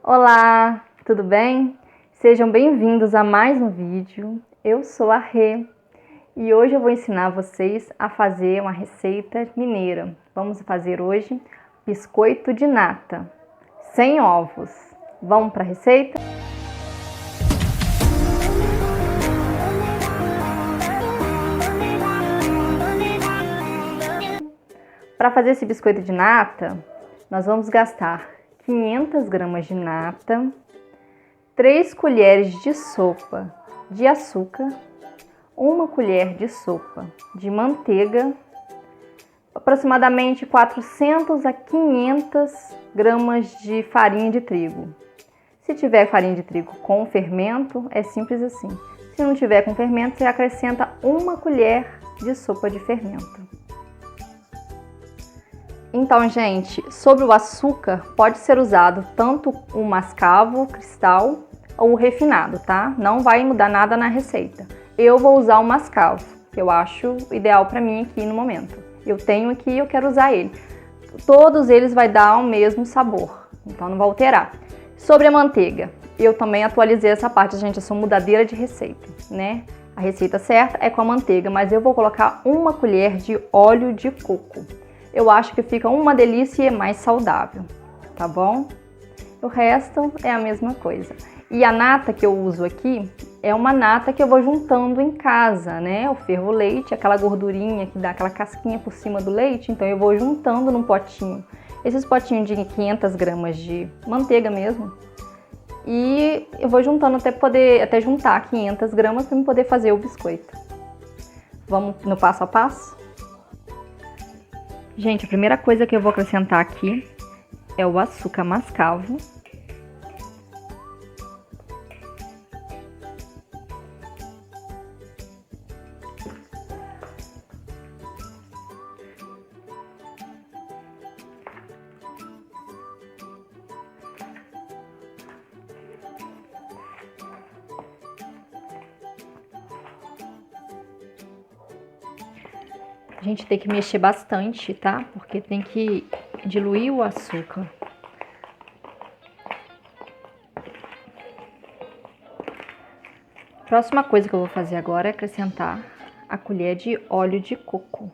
Olá, tudo bem? Sejam bem-vindos a mais um vídeo. Eu sou a Rê e hoje eu vou ensinar vocês a fazer uma receita mineira. Vamos fazer hoje biscoito de nata, sem ovos. Vamos para a receita? Para fazer esse biscoito de nata, nós vamos gastar 500 gramas de nata, 3 colheres de sopa de açúcar, 1 colher de sopa de manteiga, aproximadamente 400 a 500 gramas de farinha de trigo. Se tiver farinha de trigo com fermento, é simples assim. Se não tiver com fermento, você acrescenta 1 colher de sopa de fermento. Então, gente, sobre o açúcar, pode ser usado tanto o mascavo, cristal ou o refinado, tá? Não vai mudar nada na receita. Eu vou usar o mascavo, que eu acho ideal para mim aqui no momento. Eu tenho aqui e eu quero usar ele. Todos eles vai dar o mesmo sabor, então não vai alterar. Sobre a manteiga, eu também atualizei essa parte, gente, eu sou mudadeira de receita, né? A receita certa é com a manteiga, mas eu vou colocar 1 colher de óleo de coco. Eu acho que fica uma delícia e é mais saudável, tá bom? O resto é a mesma coisa. E a nata que eu uso aqui é uma nata que eu vou juntando em casa, né? Eu fervo o leite, aquela gordurinha que dá aquela casquinha por cima do leite, então eu vou juntando num potinho. Esses potinhos de 500 gramas de manteiga mesmo. E eu vou juntando até juntar 500 gramas para eu poder fazer o biscoito. Vamos no passo a passo? Gente, a primeira coisa que eu vou acrescentar aqui é o açúcar mascavo. A gente tem que mexer bastante, tá? Porque tem que diluir o açúcar. Próxima coisa que eu vou fazer agora é acrescentar a colher de óleo de coco.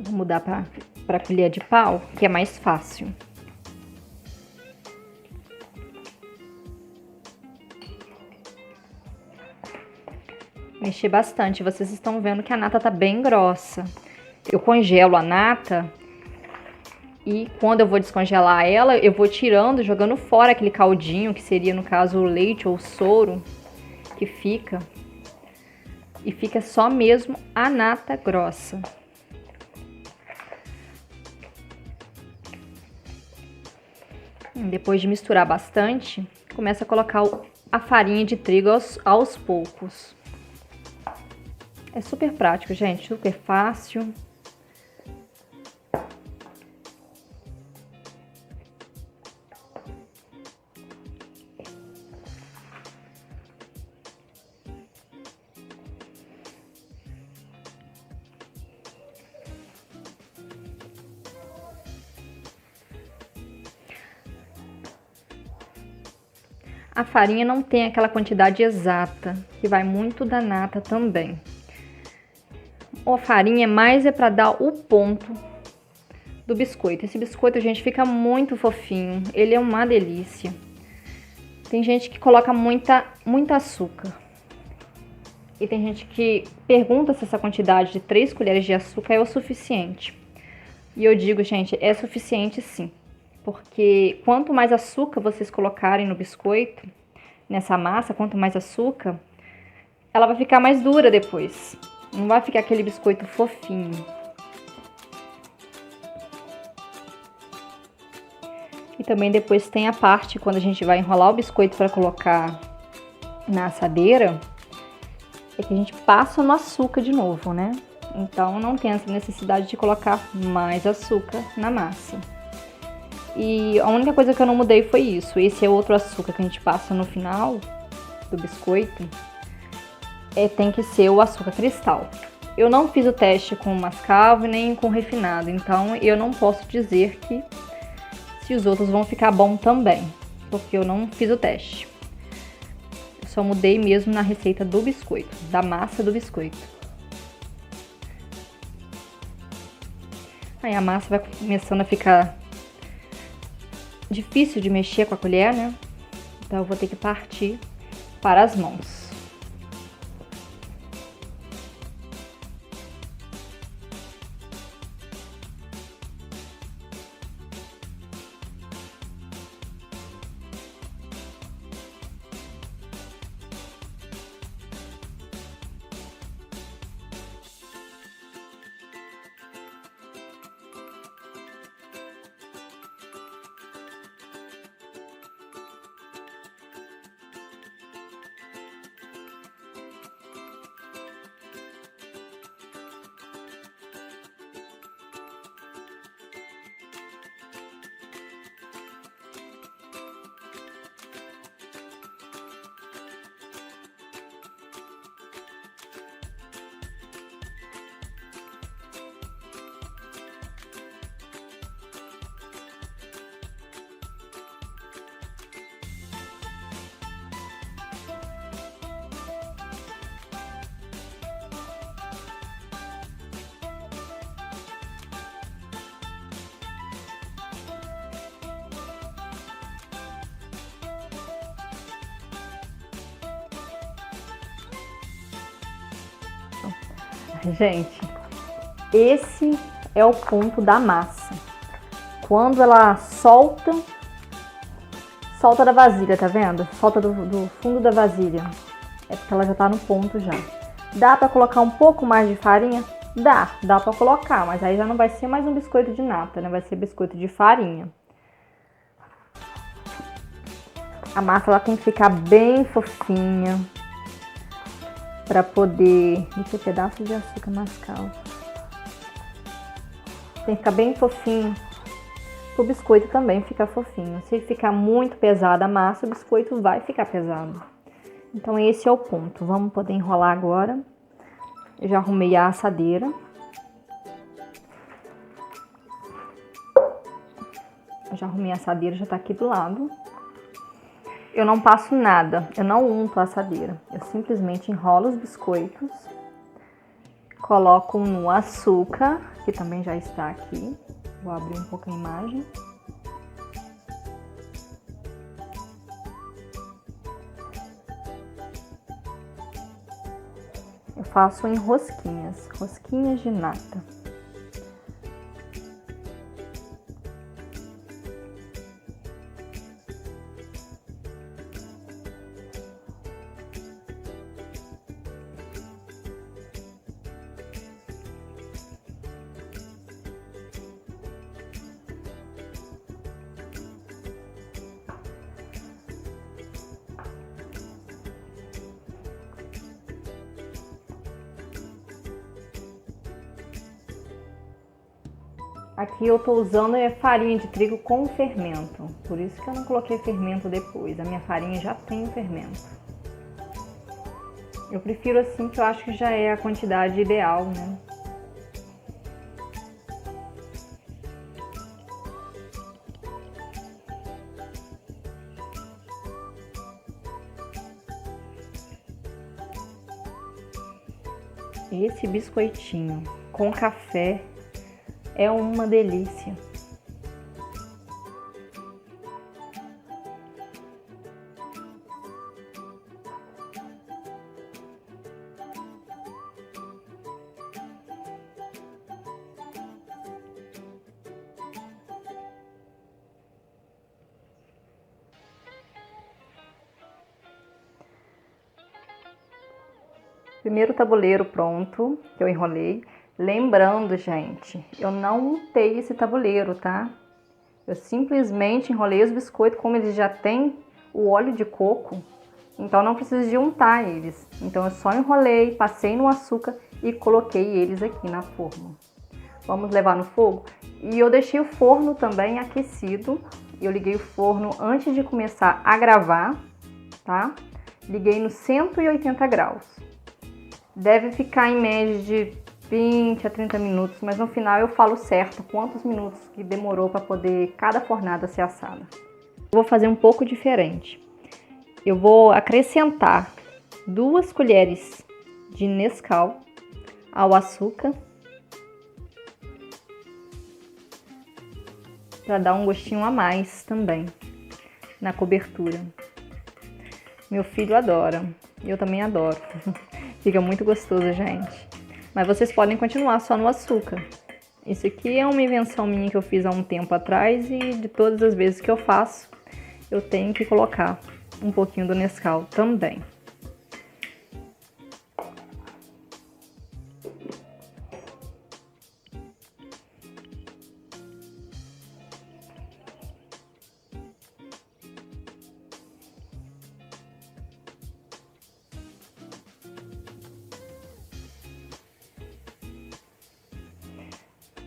Vou mudar para colher de pau, que é mais fácil. Mexer bastante. Vocês estão vendo que a nata tá bem grossa. Eu congelo a nata e quando eu vou descongelar ela, eu vou tirando, jogando fora aquele caldinho, que seria no caso o leite ou o soro que fica. E fica só mesmo a nata grossa. Depois de misturar bastante, começa a colocar a farinha de trigo aos poucos. É super prático, gente, super fácil. A farinha não tem aquela quantidade exata, que vai muito da nata também. A farinha mais é para dar o ponto do biscoito. Esse biscoito, gente, fica muito fofinho. Ele é uma delícia. Tem gente que coloca muito açúcar. E tem gente que pergunta se essa quantidade de 3 colheres de açúcar é o suficiente. E eu digo, gente, é suficiente sim. Porque quanto mais açúcar vocês colocarem no biscoito, nessa massa, quanto mais açúcar, ela vai ficar mais dura depois. Não vai ficar aquele biscoito fofinho. E também depois tem a parte, quando a gente vai enrolar o biscoito para colocar na assadeira, é que a gente passa no açúcar de novo, né? Então não tem essa necessidade de colocar mais açúcar na massa. E a única coisa que eu não mudei foi isso. Esse é outro açúcar que a gente passa no final do biscoito. Tem que ser o açúcar cristal. Eu não fiz o teste com mascavo nem com refinado, então eu não posso dizer que se os outros vão ficar bom também, porque eu não fiz o teste. Eu só mudei mesmo na receita do biscoito, da massa do biscoito. Aí a massa vai começando a ficar difícil de mexer com a colher, né? Então eu vou ter que partir para as mãos. Gente, esse é o ponto da massa. Quando ela solta da vasilha, tá vendo? Solta do fundo da vasilha. É porque ela já tá no ponto já. Dá pra colocar um pouco mais de farinha? Dá pra colocar, mas aí já não vai ser mais um biscoito de nata, né? Vai ser biscoito de farinha. A massa ela tem que ficar bem fofinha. Para poder... Deixa eu pedaço de açúcar mascavo. Tem que ficar bem fofinho. O biscoito também fica fofinho. Se ficar muito pesada a massa, o biscoito vai ficar pesado. Então esse é o ponto. Vamos poder enrolar agora. Eu já arrumei a assadeira. Já tá aqui do lado. Eu não passo nada, eu não unto a assadeira. Eu simplesmente enrolo os biscoitos, coloco no açúcar, que também já está aqui. Vou abrir um pouco a imagem. Eu faço em rosquinhas de nata. Aqui eu tô usando farinha de trigo com fermento, por isso que eu não coloquei fermento depois, a minha farinha já tem o fermento. Eu prefiro assim, que eu acho que já é a quantidade ideal, né? Esse biscoitinho com café é uma delícia. Primeiro tabuleiro pronto, que eu enrolei. Lembrando, gente, eu não untei esse tabuleiro, tá? Eu simplesmente enrolei os biscoitos, como eles já têm o óleo de coco, então não preciso de untar eles. Então eu só enrolei, passei no açúcar e coloquei eles aqui na forma. Vamos levar no fogo? E eu deixei o forno também aquecido. Eu liguei o forno antes de começar a gravar, tá? Liguei no 180 graus. Deve ficar em média de 20 a 30 minutos, mas no final eu falo certo quantos minutos que demorou para poder cada fornada ser assada. Vou fazer um pouco diferente. Eu vou acrescentar 2 colheres de Nescau ao açúcar para dar um gostinho a mais também na cobertura. Meu filho adora, e eu também adoro. Fica muito gostoso, gente. Mas vocês podem continuar só no açúcar. Isso aqui é uma invenção minha que eu fiz há um tempo atrás e de todas as vezes que eu faço, eu tenho que colocar um pouquinho do Nescau também.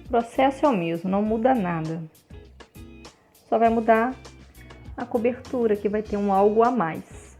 O processo é o mesmo, não muda nada. Só vai mudar a cobertura, que vai ter um algo a mais.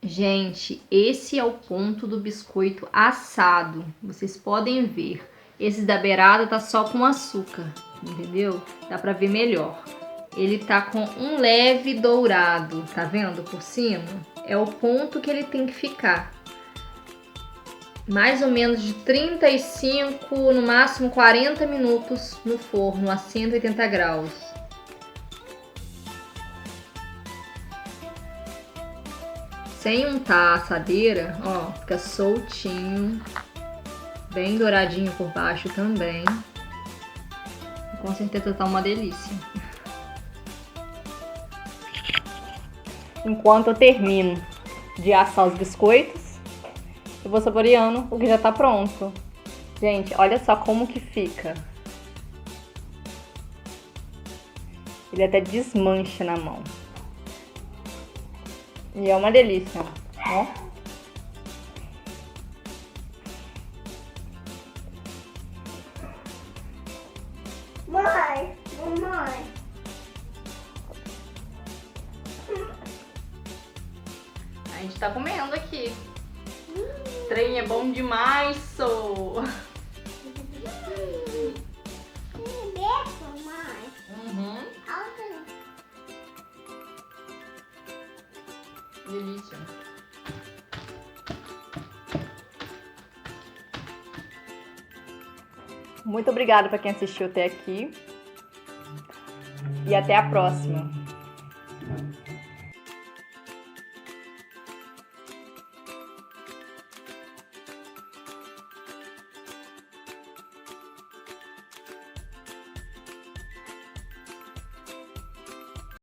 Gente, esse é o ponto do biscoito assado. Vocês podem ver. Esse da beirada tá só com açúcar, entendeu? Dá pra ver melhor. Ele tá com um leve dourado, tá vendo por cima? É o ponto que ele tem que ficar. Mais ou menos de 35, no máximo 40 minutos no forno a 180 graus. Sem untar a assadeira, ó, fica soltinho, bem douradinho por baixo também. Com certeza tá uma delícia. Enquanto eu termino de assar os biscoitos, eu vou saboreando o que já tá pronto. Gente, olha só como que fica. Ele até desmancha na mão. E é uma delícia, ó. Mamãe. A gente tá comendo aqui. Trem é bom demais, sou. Uhum. Delícia. Muito obrigada para quem assistiu até aqui. E até a próxima.